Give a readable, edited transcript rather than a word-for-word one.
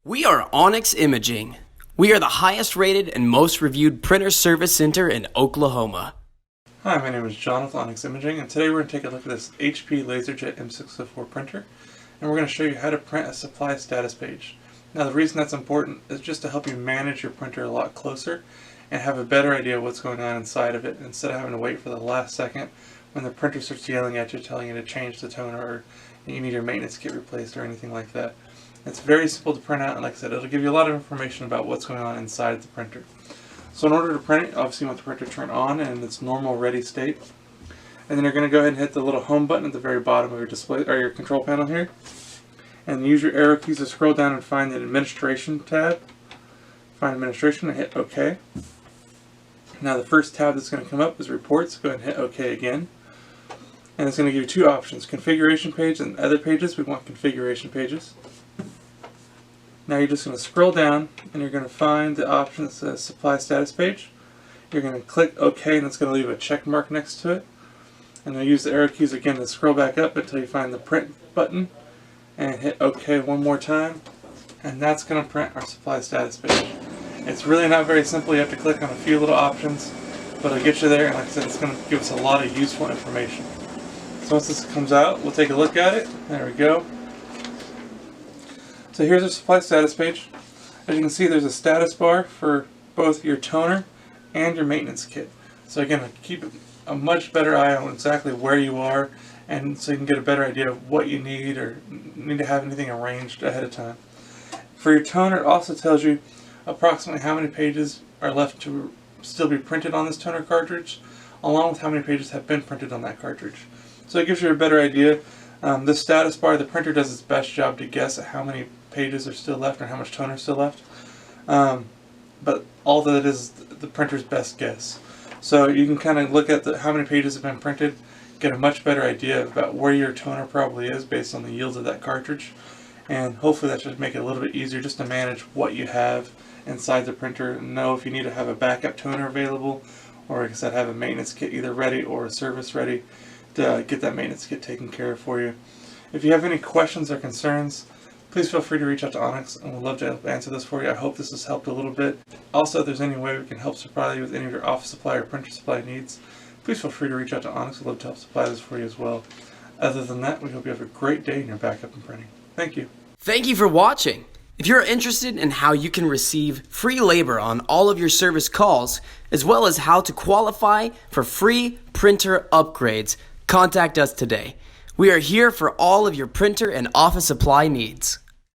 We are Onyx Imaging. We are the highest rated and most reviewed printer service center in Oklahoma. Hi, my name is John with Onyx Imaging, and today we're going to take a look at this HP LaserJet M604 printer, and we're going to show you how to print a supply status page. Now, the reason that's important is just to help you manage your printer a lot closer and have a better idea of what's going on inside of it instead of having to wait for the last second when the printer starts yelling at you, telling you to change the toner or you need your maintenance kit replaced or anything like that. It's very simple to print out, and like I said, it'll give you a lot of information about what's going on inside the printer. So in order to print it, obviously you want the printer turned on in its normal ready state. And then you're going to go ahead and hit the little home button at the very bottom of your display or your control panel here. And use your arrow keys to scroll down and find the administration tab. Find administration and hit OK. Now the first tab that's going to come up is reports. Go ahead and hit OK again. And it's going to give you two options, configuration page and other pages. We want configuration pages. Now you're just going to scroll down and you're going to find the option that says supply status page. You're going to click OK, and it's going to leave a check mark next to it. And you'll use the arrow keys again to scroll back up until you find the print button and hit OK one more time. And that's going to print our supply status page. It's really not very simple. You have to click on a few little options, but it'll get you there, and like I said, it's going to give us a lot of useful information. So once this comes out, we'll take a look at it. There we go. So here's our supply status page. As you can see, there's a status bar for both your toner and your maintenance kit. So again, keep a much better eye on exactly where you are, and so you can get a better idea of what you need or need to have anything arranged ahead of time. For your toner, it also tells you approximately how many pages are left to still be printed on this toner cartridge, along with how many pages have been printed on that cartridge. So it gives you a better idea. This status bar, the printer does its best job to guess at how many pages are still left or how much toner is still left. But all that is the printer's best guess. So you can kind of look at how many pages have been printed, get a much better idea about where your toner probably is based on the yields of that cartridge. And hopefully that should make it a little bit easier just to manage what you have inside the printer and know if you need to have a backup toner available, or like I said, have a maintenance kit either ready or a service ready to get that maintenance kit taken care of for you. If you have any questions or concerns, please feel free to reach out to Onyx, and we'd love to answer this for you. I hope this has helped a little bit. Also, if there's any way we can help supply you with any of your office supply or printer supply needs, please feel free to reach out to Onyx. We'd love to help supply this for you as well. Other than that, we hope you have a great day in your backup and printing. Thank you. Thank you for watching. If you're interested in how you can receive free labor on all of your service calls, as well as how to qualify for free printer upgrades, contact us today. We are here for all of your printer and office supply needs.